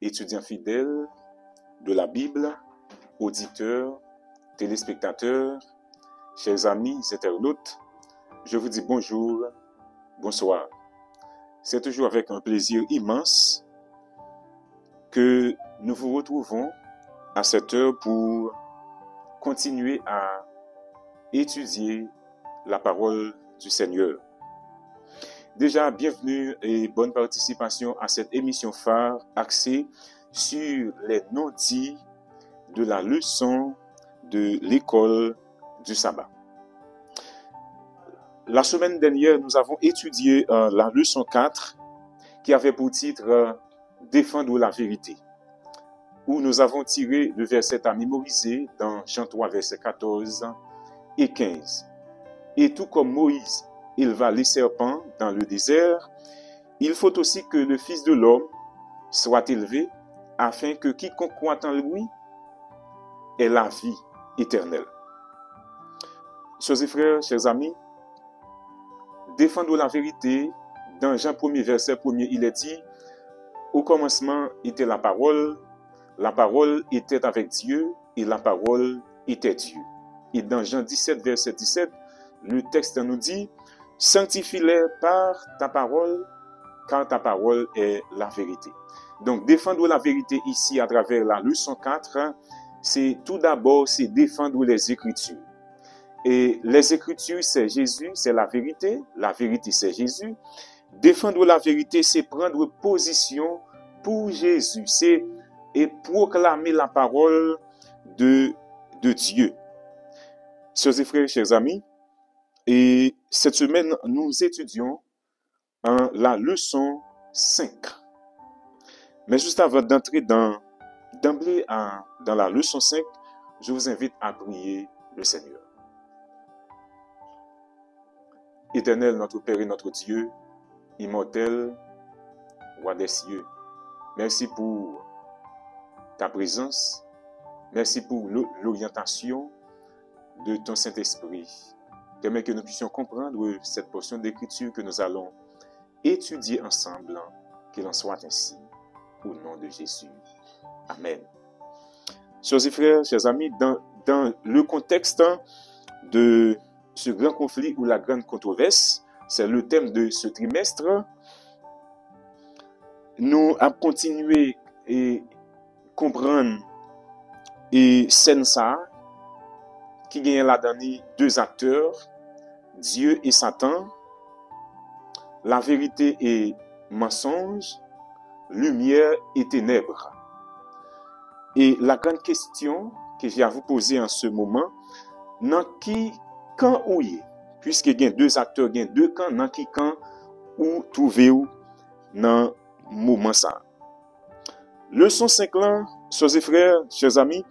étudiants fidèles de la Bible, auditeurs, téléspectateurs, chers amis, internautes, je vous dis bonjour, bonsoir. C'est toujours avec un plaisir immense que nous vous retrouvons à cette heure pour continuer à étudier la parole du Seigneur. Déjà, bienvenue et bonne participation à cette émission phare axée sur les non-dits de la leçon de l'école du sabbat. La semaine dernière, nous avons étudié la leçon 4 qui avait pour titre Défendre la vérité, où nous avons tiré le verset à mémoriser dans Jean 3, versets 14 et 15. Et tout comme Moïse éleva les serpents dans le désert, il faut aussi que le Fils de l'homme soit élevé, afin que quiconque croit en lui ait la vie éternelle. Chers frères, chers amis, défendre la vérité, dans Jean 1er, verset 1er, il est dit, au commencement était la parole était avec Dieu, et la parole était Dieu. Et dans Jean 17, verset 17, le texte nous dit, sanctifie-les par ta parole, car ta parole est la vérité. Donc, défendre la vérité ici à travers la leçon 4, c'est tout d'abord, c'est défendre les Écritures. Et les Écritures, c'est Jésus, c'est la vérité c'est Jésus. Défendre la vérité, c'est prendre position pour Jésus, c'est et proclamer la parole de Dieu. Chers et frères, chers amis, et cette semaine, nous étudions la leçon 5. Mais juste avant d'entrer d'emblée dans la leçon 5, je vous invite à prier le Seigneur. Éternel, notre Père et notre Dieu, immortel, roi des cieux, merci pour ta présence, merci pour l'orientation de ton Saint-Esprit. Permets que nous puissions comprendre cette portion d'écriture que nous allons étudier ensemble, qu'il en soit ainsi, au nom de Jésus. Amen. Chers frères, chers amis, dans le contexte de ce grand conflit ou la grande controverse, c'est le thème de ce trimestre, nous avons continué et comprendre et scène ça qui gagne là-dedans deux acteurs, Dieu et Satan, la vérité et mensonge, lumière et ténèbres. Et la grande question que j'ai à vous poser en ce moment, dans qui camp ou y, puisque il y a deux acteurs, il y a deux camps, dans qui camp ou trouvez-vous dans moment ça. Leçon 5 là, chers frères, chers amis,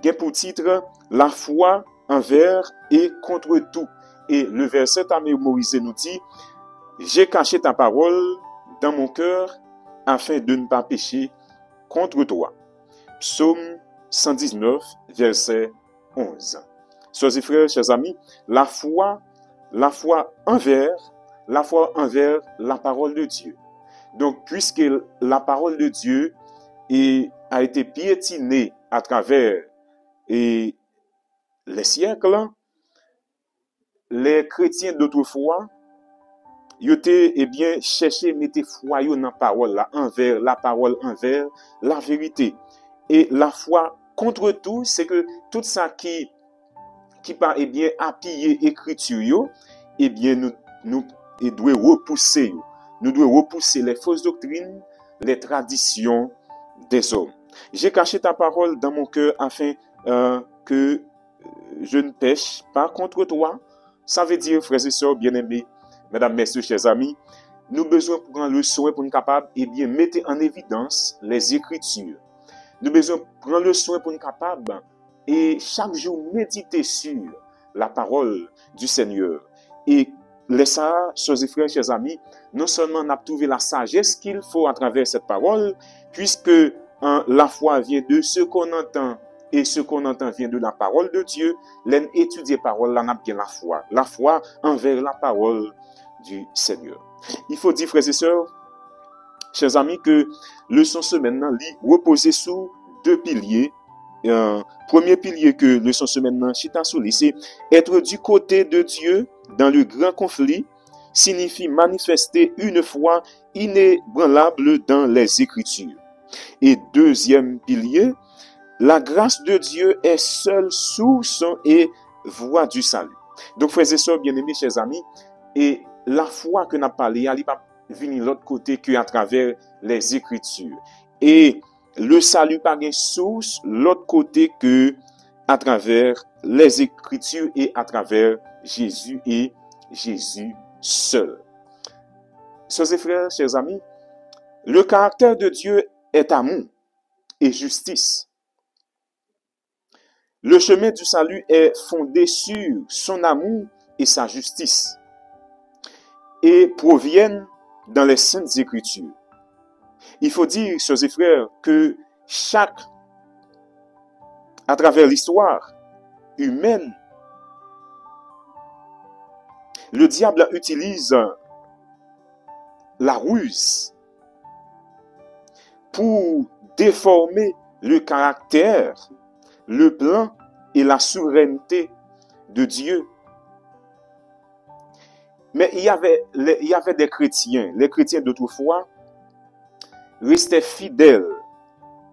il pour titre la foi envers et contre tout. Et le verset à mémoriser nous dit, j'ai caché ta parole dans mon cœur afin de ne pas pécher contre toi. Psaume 119, verset 11. Chers frères, chers amis, la foi envers la parole de Dieu. Donc, puisque la parole de Dieu a été piétinée à travers les siècles, les chrétiens d'autrefois, ils ont cherché mettre foi dans la parole, envers la vérité. Et la foi contre tout, c'est que tout ça qui pas appuyer écriture, nous devons repousser. Nous devons repousser les fausses doctrines, les traditions des hommes. J'ai caché ta parole dans mon cœur afin que je ne pêche pas contre toi. Ça veut dire, frères et sœurs bien-aimés, mesdames, messieurs, chers amis, nous avons besoin de prendre le soin pour nous capables mettre en évidence les Écritures. Nous avons besoin de prendre le soin pour nous capables et chaque jour méditer sur la parole du Seigneur. Et laissez ça, chers frères, chers amis, non seulement on a trouvé la sagesse qu'il faut à travers cette parole, puisque la foi vient de ce qu'on entend, et ce qu'on entend vient de la parole de Dieu. L'étudier parole, là, on a bien la foi envers la parole du Seigneur. Il faut dire, frères et sœurs, chers amis, que leçon semaine reposer sous deux piliers. Premier pilier que leçon semaine chita sous lui, c'est être du côté de Dieu dans le grand conflit signifie manifester une foi inébranlable dans les Écritures. Et deuxième pilier, la grâce de Dieu est seule source et voie du salut. Donc, frères et sœurs, bien-aimés, chers amis, et la foi que nous avons parlé, elle n'est pas venue de l'autre côté qu'à travers les Écritures. Et le salut par une source, l'autre côté que à travers les Écritures et à travers Jésus et Jésus seul. Sœurs et frères, chers amis, le caractère de Dieu est amour et justice. Le chemin du salut est fondé sur son amour et sa justice et proviennent dans les saintes Écritures. Il faut dire, sœurs et frères, que à travers l'histoire humaine, le diable utilise la ruse pour déformer le caractère, le plan et la souveraineté de Dieu. Mais il y avait des chrétiens, les chrétiens d'autrefois restaient fidèles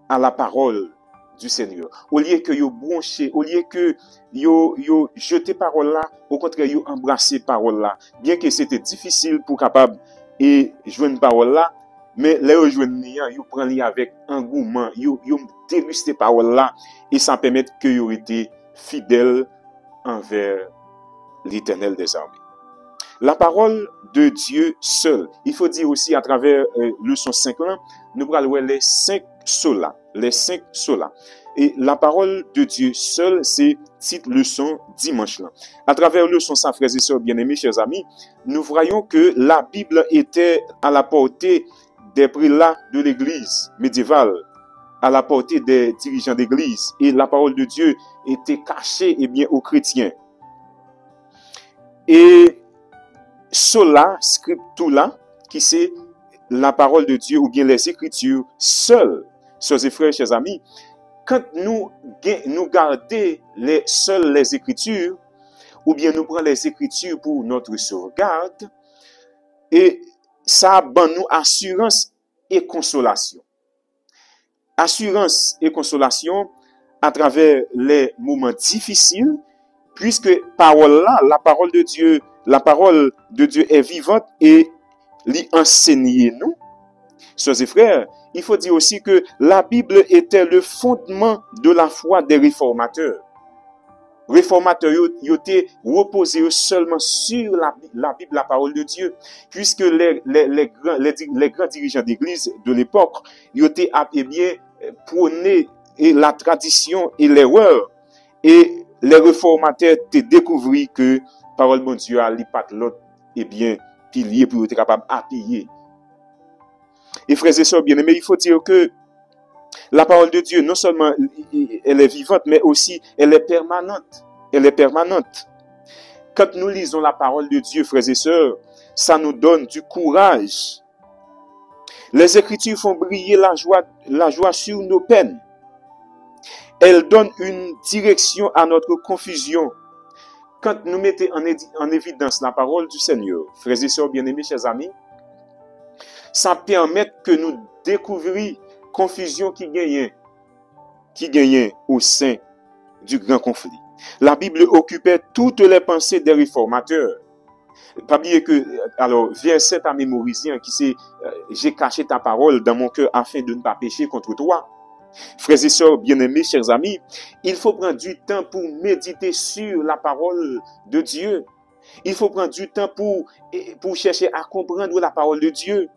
à la parole du Seigneur. Au lieu que yo bronché, au lieu que yo jeté parole là, au contraire yo embrassé parole là. Bien que c'était difficile pour capable et joindre parole là, mais les yo joindre yo prend li avec engouement, yo déguster parole là et ça permet que yo été fidèles envers l'Éternel des armées. La parole de Dieu seul. Il faut dire aussi à travers leçon 5 là, nous allons voir les 5 solas. Les 5 solas. Et la parole de Dieu seul, c'est titre leçon dimanche là. À travers leçon ça, frères et sœurs bien-aimés, chers amis, nous voyons que la Bible était à la portée des prélats de l'Église médiévale, à la portée des dirigeants d'Église, et la parole de Dieu était cachée aux chrétiens. Et sola scriptura, qui c'est la parole de Dieu ou bien les Écritures seules. Sœurs et frères, chers amis, quand nous gardons seules les Écritures, ou bien nous prenons les Écritures pour notre sauvegarde, et ça donne nous assurance et consolation. Assurance et consolation à travers les moments difficiles, puisque parole là, la parole de Dieu est vivante et l'y enseigne nous. Sœurs et frères, il faut dire aussi que la Bible était le fondement de la foi des réformateurs. Réformateurs, ils étaient reposés seulement sur la Bible, la parole de Dieu, puisque les grands dirigeants d'église de l'époque, ils étaient prôné la tradition et l'erreur. Et les réformateurs ont découvert que parole de Dieu a pas l'autre pilier pour être capable d'appuyer. Et frères et sœurs bien-aimés, il faut dire que la parole de Dieu, non seulement elle est vivante, mais aussi elle est permanente. Elle est permanente. Quand nous lisons la parole de Dieu, frères et sœurs, ça nous donne du courage. Les Écritures font briller la joie sur nos peines. Elles donnent une direction à notre confusion. Quand nous mettons en évidence la parole du Seigneur, frères et sœurs bien-aimés, chers amis, ça permet que nous découvrions confusion qui gagnait au sein du grand conflit. La Bible occupait toutes les pensées des réformateurs. Pas oublier que, alors, verset à mémoriser, qui c'est, j'ai caché ta parole dans mon cœur afin de ne pas pécher contre toi. Frères et sœurs bien-aimés, chers amis, il faut prendre du temps pour méditer sur la parole de Dieu. Il faut prendre du temps pour chercher à comprendre la parole de Dieu.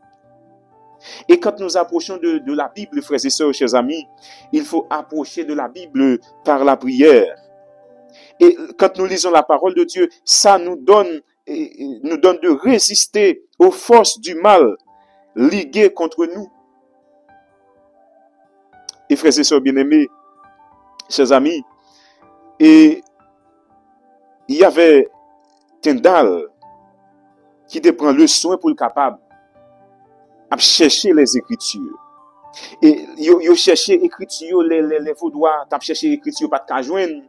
Et quand nous approchons de la Bible, frères et sœurs, chers amis, il faut approcher de la Bible par la prière. Et quand nous lisons la parole de Dieu, ça nous donne de résister aux forces du mal liguées contre nous. Et frères et sœurs bien-aimés, chers amis, et il y avait Tyndale qui te prend le soin pour le capable à chercher les Écritures. Et yo cherché Écritures, les vaudois, t'as cherché Écritures pas de joindre.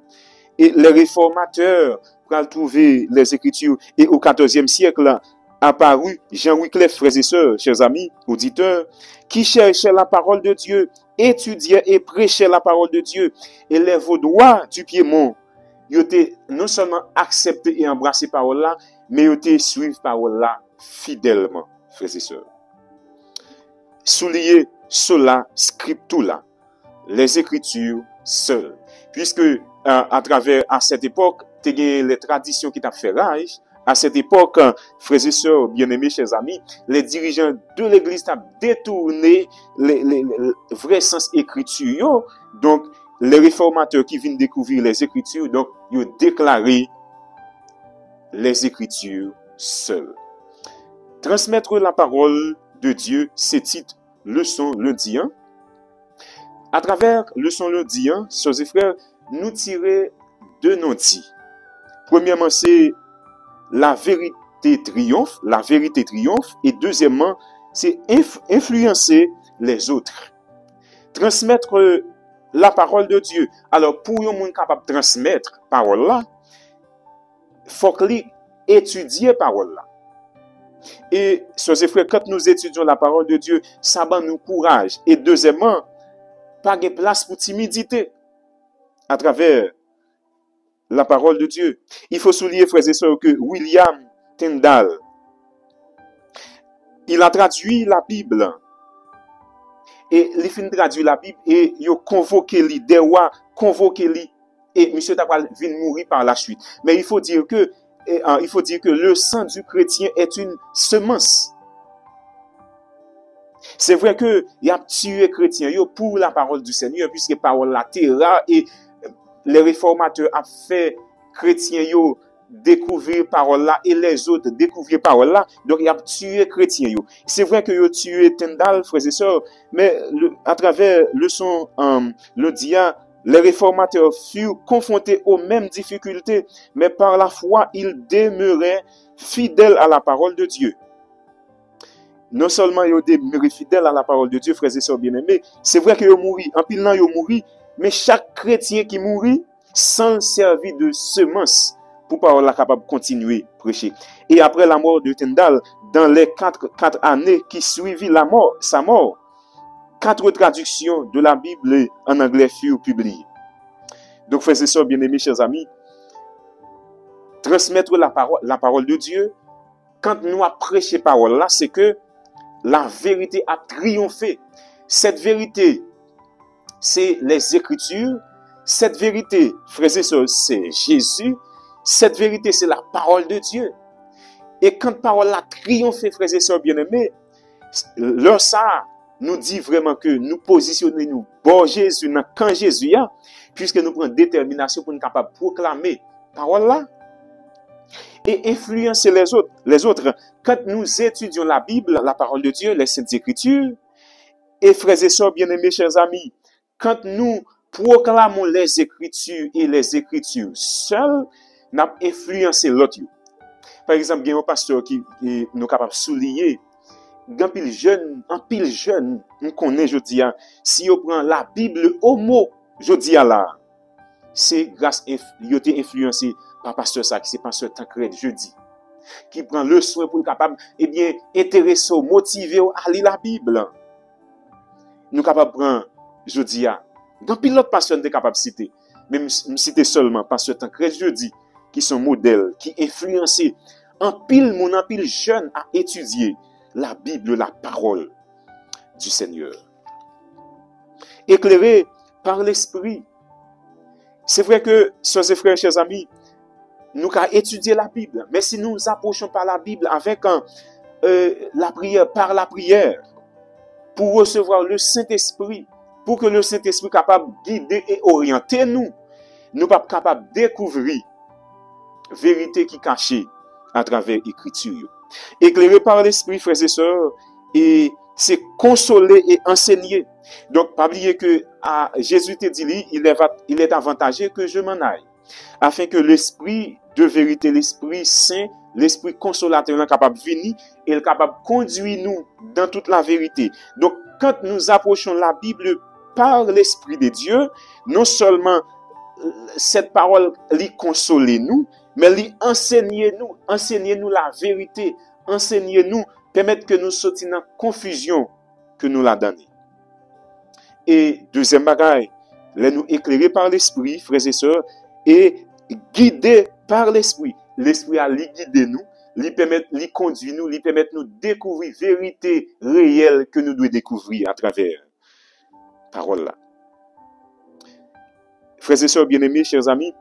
Et les réformateurs pour trouver les Écritures. Et au XIVe siècle, apparu Jean Wycliffe, frères et sœurs, chers amis, auditeurs, qui cherchait la parole de Dieu, étudiait et prêchait la parole de Dieu. Et les Vaudois du Piémont, ils étaient non seulement acceptés et embrassés par parole là, mais ils étaient suivis parole là fidèlement, frères et sœurs. Soulier sola scriptura, les Écritures seules. Puisque à travers à cette époque, tu as les traditions qui t'a fait rage. À cette époque, frères et sœurs, bien-aimés, chers amis, les dirigeants de l'Église ont détourné les vrais sens écriture. Donc, les réformateurs qui viennent découvrir les Écritures, donc, ils ont déclaré les Écritures seules. Transmettre la parole de Dieu, c'est titre leçon lundi. À travers leçon lundi, sœurs et frères, nous tirer deux non-dits. Premièrement, c'est la vérité triomphe, et deuxièmement, c'est influencer les autres. Transmettre la parole de Dieu. Alors, pour un monde capable de transmettre la parole là, il faut qu'il étudie la parole là. Et, sœurs et frères, quand nous étudions la parole de Dieu, ça va nous courage. Et deuxièmement, pas de place pour timidité à travers la parole de Dieu. Il faut souligner, frères et sœurs, que William Tyndale, il a traduit la Bible. Et il fin traduit la Bible et il a convoqué lui, des rois convoqué lui. Et M. Tapal vient mourir par la suite. Mais il faut dire que le sang du chrétien est une semence. C'est vrai que il a tué chrétien pour la parole du Seigneur, puisque parole la terre et les réformateurs ont fait chrétiens découvrir parole là et les autres découvrir parole là. Donc il a tué chrétiens. C'est vrai que il a tué Tyndale, frères et sœurs, mais à travers leçon le dia, les réformateurs furent confrontés aux mêmes difficultés, mais par la foi, ils demeuraient fidèles à la parole de Dieu. Non seulement ils demeuraient fidèles à la parole de Dieu, frères et sœurs bien-aimés, c'est vrai qu'ils ont mouru, en pile nan ils ont mouru, mais chaque chrétien qui mourit s'en servir de semence pour parole la capable de continuer à prêcher. Et après la mort de Tyndale, dans les 4 années qui suivit sa mort, 4 traductions de la Bible en anglais furent publiées. Donc, frères et sœurs bien-aimés, chers amis, transmettre la parole de Dieu, quand nous avons prêché la parole là, c'est que la vérité a triomphé. Cette vérité, c'est les Écritures. Cette vérité, frères et sœurs, c'est Jésus. Cette vérité, c'est la parole de Dieu. Et quand la parole a triomphé, frères et sœurs bien-aimés, leur ça nous dit vraiment que nous positionnons nous bon Jésus, quand Jésus y a, puisque nous prenons détermination pour nous capables de proclamer la parole là et influencer les autres. Quand nous étudions la Bible, la parole de Dieu, les Saintes Écritures, et frères et sœurs bien-aimés, chers amis, quand nous proclamons les Écritures et les Écritures seules, nous influencé l'autre. Par exemple, il y a un pasteur qui nous capable de souligner, en pile jeune, on connaît, je dis, si on prend la Bible au mot, je dis là, c'est grâce à il a été influencé par pasteur ça, qui c'est pasteur Tancred jeudi, qui prend le soin pour le capable, intéresser, motiver à lire la Bible. Nous capable prendre, je dis, dans pilote pasteur de capable citer, même citer seulement pasteur Tancred jeudi, qui sont modèles, qui influencent en pile jeune à étudier la Bible, la parole du Seigneur. Éclairé par l'Esprit. C'est vrai que, sœurs et frères, chers amis, nous avons étudié la Bible, mais si nous approchons par la Bible avec la prière, par la prière, pour recevoir le Saint-Esprit, pour que le Saint-Esprit soit capable de guider et orienter nous, nous sommes pas capables de découvrir la vérité qui est cachée à travers l'écriture. Éclairé par l'Esprit, frères et sœurs, et c'est consoler et enseigner. Donc, pas oublier que Jésus te dit, il est avantageux que je m'en aille, afin que l'Esprit de vérité, l'Esprit Saint, l'esprit consolateur est capable de venir et est capable de conduire nous dans toute la vérité. Donc, quand nous approchons la Bible par l'Esprit de Dieu, non seulement cette parole lui console nous, mais lui enseigne nous la vérité, enseigne nous, permettre que nous sortions dans la confusion que nous l'a donnée. Et deuxième bagaille, nous éclairer par l'Esprit, frères et sœurs, et guidés par l'Esprit. L'Esprit a lui guider nous, lui conduire nous, lui permettre nous découvrir la vérité réelle que nous devons découvrir à travers la parole là. Frères et sœurs bien-aimés, chers amis,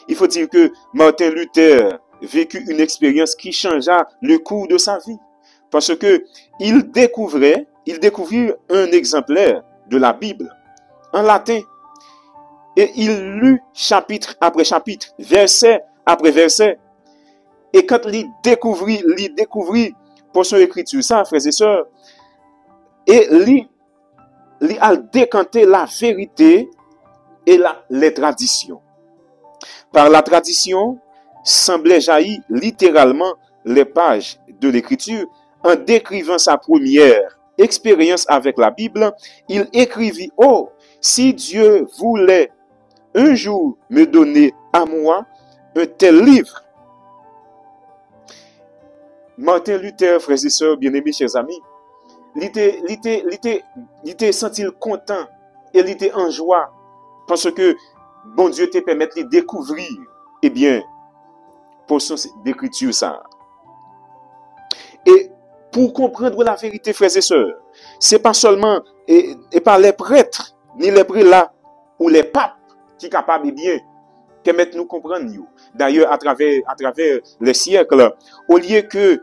il faut dire que Martin Luther vécut une expérience qui changea le cours de sa vie. Parce que il découvrit un exemplaire de la Bible en latin. Et il lut chapitre après chapitre, verset après verset. Et quand il découvrit pour son écriture, ça, frères et sœurs, et il a décanté la vérité et les traditions. Par la tradition, semblait jaillir littéralement les pages de l'écriture. En décrivant sa première expérience avec la Bible, il écrivit: « Oh, si Dieu voulait un jour me donner à moi un tel livre. » Martin Luther, frères et sœurs, bien-aimés, chers amis, il était senti content et il était en joie parce que bon Dieu te permet de découvrir, eh bien, portion d'écriture ça. Et pour comprendre la vérité, frères et sœurs, c'est pas seulement et par les prêtres, ni les prélats ou les papes qui sont capables, eh bien, permettre nous comprendre. D'ailleurs, à travers les siècles, au lieu que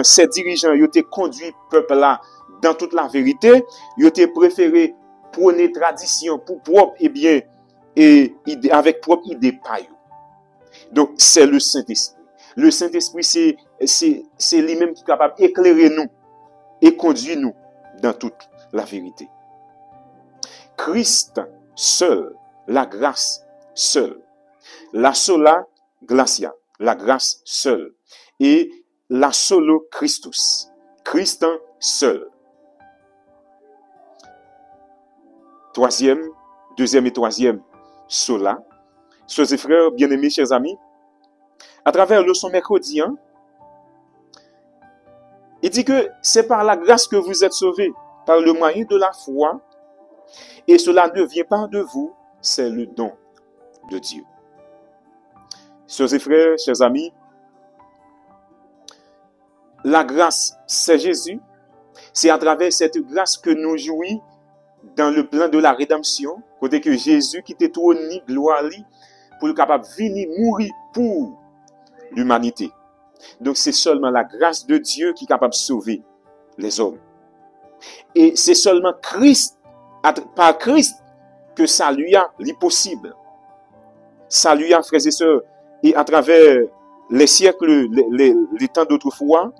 ces dirigeants, ils ont conduit le peuple là dans toute la vérité, ils ont préféré prôner tradition pour propre, eh bien, et avec propre idée paille. Donc, c'est le Saint-Esprit. Le Saint-Esprit, c'est lui-même qui est capable d'éclairer nous et conduire nous dans toute la vérité. Christ seul, la grâce seule, la sola gratia, la grâce seule, et la solo Christus, Christ seul. Deuxième et troisième, sola. Chers et frères, bien-aimés, chers amis, à travers le son mercredi, il dit que c'est par la grâce que vous êtes sauvés, par le moyen de la foi, et cela ne vient pas de vous, c'est le don de Dieu. Chers et frères, chers amis, la grâce, c'est Jésus. C'est à travers cette grâce que nous jouissons dans le plan de la rédemption, côté que Jésus qui était trôné gloire pour le capable de venir mourir pour l'humanité. Donc c'est seulement la grâce de Dieu qui est capable de sauver les hommes. Et c'est seulement par Christ que salut est possible. Salut, frères et sœurs, et à travers les siècles, les temps d'autrefois,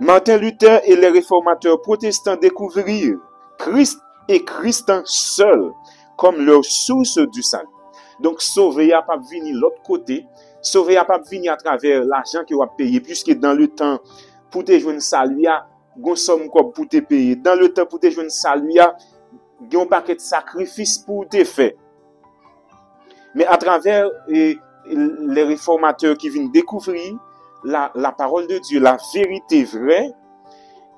Martin Luther et les réformateurs protestants découvrirent Christ et Christ seul comme leur source du salut. Donc, sauver n'a pas venir de l'autre côté, sauver n'a pas venir à travers l'argent que vous avez payé, puisque dans le temps, pour te joindre salut, gon somme pour te payer. Dans le temps, pour te joindre salut, gon paquet de sacrifices pour te faire. Mais à travers les réformateurs qui viennent découvrir la parole de Dieu, la vérité vraie,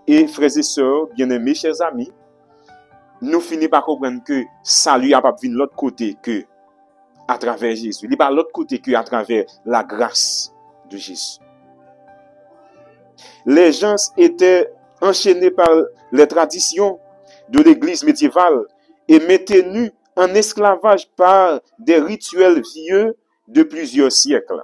et frères et sœurs, bien-aimés, chers amis, nous finissons par comprendre que salut n'a pas venir de l'autre côté que à travers Jésus. Il n'est pas de l'autre côté que à travers la grâce de Jésus. Les gens étaient enchaînés par les traditions de l'église médiévale et maintenus en esclavage par des rituels vieux de plusieurs siècles.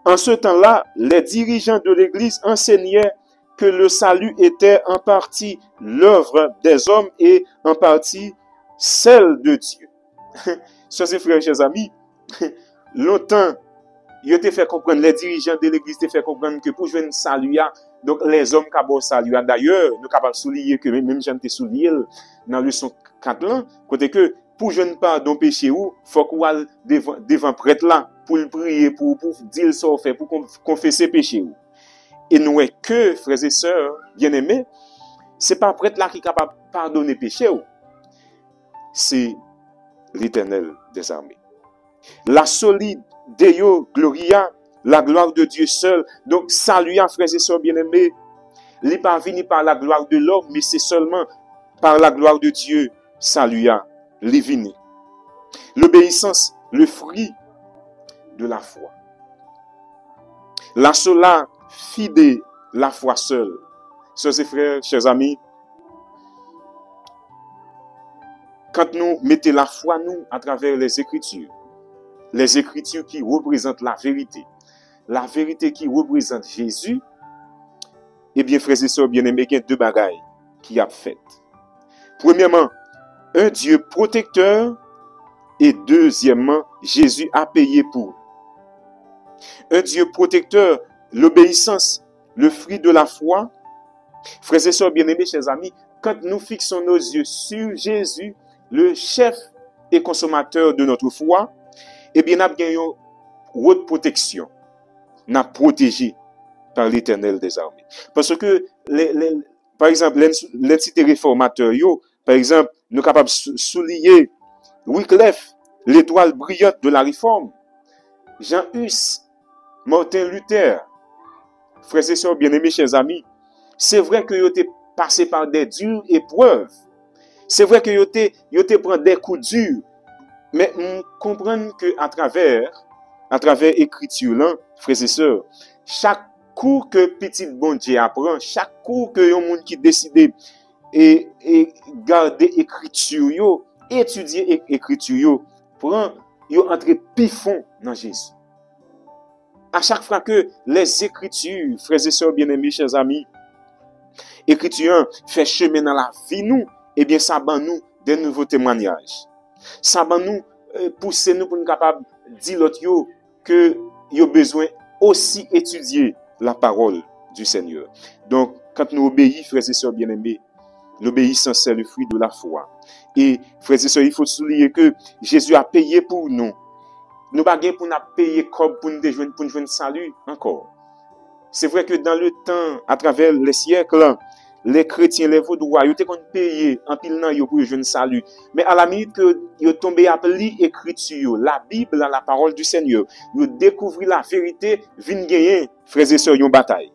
En ce temps-là, les dirigeants de l'église enseignaient que le salut était en partie l'œuvre des hommes et en partie celle de Dieu. Chers frères, chers amis, longtemps, ils ont fait comprendre, les dirigeants de l'église ont fait comprendre que pour jouer un salut, donc les hommes qui ont salut. D'ailleurs, nous sommes capables de souligner que même j'en ai souligné dans le leçon 4 là, côté que pour jeune pardon péché ou, faut qu'on aille devant prêtre là, pour le prier, pour dire ce qu'on fait, pour confesser péché ou. Et nous est que, frères et sœurs, bien-aimés, c'est pas prêtre là qui est capable de pardonner péché ou. C'est l'Éternel des armées. La solide Deo Gloria, la gloire de Dieu seul. Donc, salut à frères et sœurs bien-aimés. Il n'est pas venu par la gloire de l'homme, mais c'est seulement par la gloire de Dieu. Salut à l'évini. L'obéissance, le fruit de la foi. La sola fide, la foi seule. Sœurs et frères, chers amis, quand nous mettons la foi, nous, à travers les Écritures qui représentent la vérité qui représente Jésus, eh bien, frères et sœurs bien-aimés, il y a deux bagailles qui a fait. Premièrement, un Dieu protecteur et deuxièmement, Jésus a payé pour. Un Dieu protecteur, l'obéissance, le fruit de la foi. Frères et sœurs bien-aimés, chers amis, quand nous fixons nos yeux sur Jésus, le chef et consommateur de notre foi, eh bien, nous avons une haute protection. Nous sommes protégés par l'Éternel des armées. Parce que, par exemple, l'entité réformateur, par exemple, nous sommes capables de souligner Wycliffe, l'étoile brillante de la réforme, Jean Hus, Martin Luther, frères et sœurs bien-aimés, chers amis, c'est vrai que vous avez passé par des dures épreuves. C'est vrai que vous avez pris des coups durs. Mais on comprend que à travers l'écriture, là, frères et sœurs, chaque cours que petit bon Dieu apprend, chaque cours que yon monde qui décide et garder écriture, étudier écriture, prend yo entre pifon dans Jésus. À chaque fois que les écritures, frères et sœurs bien-aimés, chers amis, écriture fait chemin dans la vie nous, eh bien ça ban nous des nouveaux témoignages. Ça ban nous pousser nous pour nous capables dire l'autre yo que yo besoin aussi étudier la parole du Seigneur. Donc quand nous obéissons, frères et sœurs bien-aimés, l'obéissance c'est le fruit de la foi. Et frères et sœurs, il faut souligner que Jésus a payé pour nous. Nous pas gain pour nous payer comme pour nous joindre salut encore. C'est vrai que dans le temps, à travers les siècles, les chrétiens, les vaudois, ils étaient payés en pile nan yo pour joindre salut. Mais à la minute que ils tombé à lire écriture, la Bible, la parole du Seigneur, ils découvrir la vérité, vinn gagner, frères et sœurs, une bataille.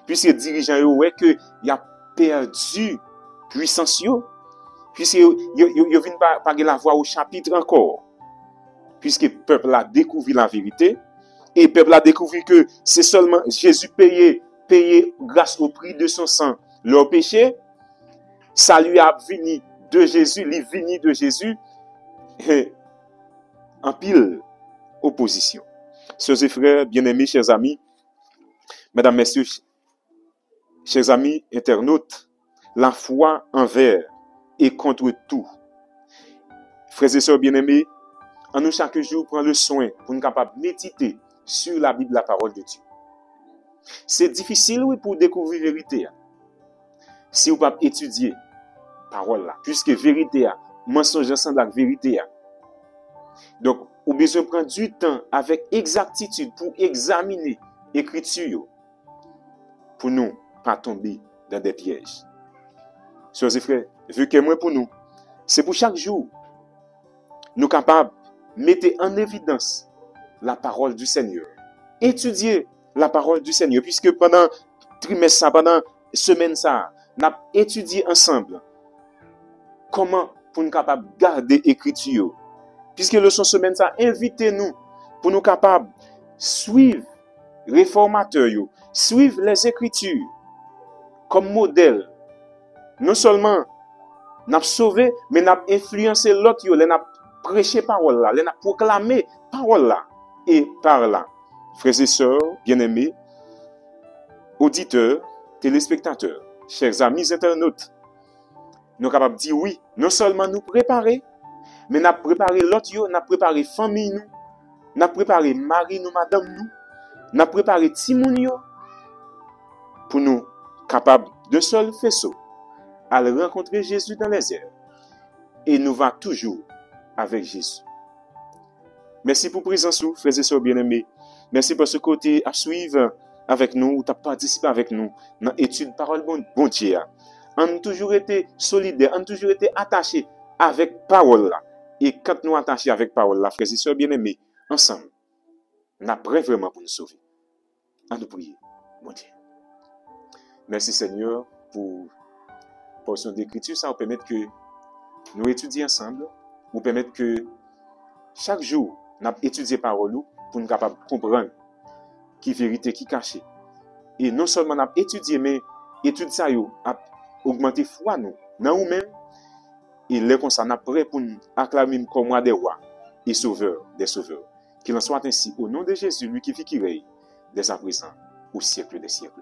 Puisque les dirigeants yo ouais que y a perdu puissance yo, puisque yo vinn pas la voix au chapitre encore. Puisque le peuple a découvert la vérité, et le peuple a découvert que c'est seulement Jésus payé grâce au prix de son sang leur péché, ça lui a venu de Jésus, il est venu de Jésus, en pile opposition. Sœurs et frères, bien-aimés, chers amis, mesdames, messieurs, chers amis internautes, la foi envers et contre tout. Frères et sœurs bien-aimés, en nous chaque jour prendre le soin pour nous capables de méditer sur la Bible, la parole de Dieu. C'est difficile, oui, pour découvrir la vérité. Si vous ne pouvez pas étudier la parole là, puisque la vérité, mensonge ensemble avec la vérité. Donc, vous avez besoin de prendre du temps avec exactitude pour examiner l'écriture pour nous pas tomber dans des pièges. Sœurs et frères, vu que moi pour nous, c'est pour chaque jour, nous capables de mettre en évidence la parole du Seigneur. Étudier la parole du Seigneur, puisque pendant trimestre, pendant semaine, nous avons étudié ensemble comment pour nous capables de garder l'écriture. Puisque le son semaine, invitez-nous pour nous capables de suivre les réformateurs, suivre les Écritures comme modèle. Non seulement nous avons sauvé, mais nous avons influencé l'autre, nous avons prêché parole là, nous avons proclamé parole là. Et par là, frères et sœurs, bien-aimés, auditeurs, téléspectateurs, chers amis internautes, nous sommes capables de dire oui, non seulement nous préparer, mais nous avons préparé l'autre, nous avons préparé famille, nous avons préparé mari, nous, madame, nous avons préparé Timoun, pour nous capables d'un seul faisceau à rencontrer Jésus dans les airs. Et nous va toujours avec Jésus. Merci pour présence, frères et sœurs bien-aimés. Merci pour ce côté à suivre avec nous, ou tu as participé avec nous dans l'étude parole bon Dieu. On a toujours été solidaires, on a toujours été attachés avec parole là. Et quand nous attachés avec parole là, frères et sœurs bien-aimés, ensemble, on a prêt vraiment pour nous sauver. À nous prier, mon Dieu. Merci Seigneur pour portion d'écriture, ça nous permet que nous étudions ensemble, nous permet que chaque jour, nous étudions parole pour nous capables de comprendre qui vérité, qui cachée. Et non seulement nous étudier, mais étude ça a augmenté foi nous, dans nous-mêmes, et là comme ça, nous prêt pour nous acclamer comme roi des rois et sauveur des sauveurs. Qu'il en soit ainsi au nom de Jésus, lui qui vit qui règne, dès à présent, au siècle des siècles.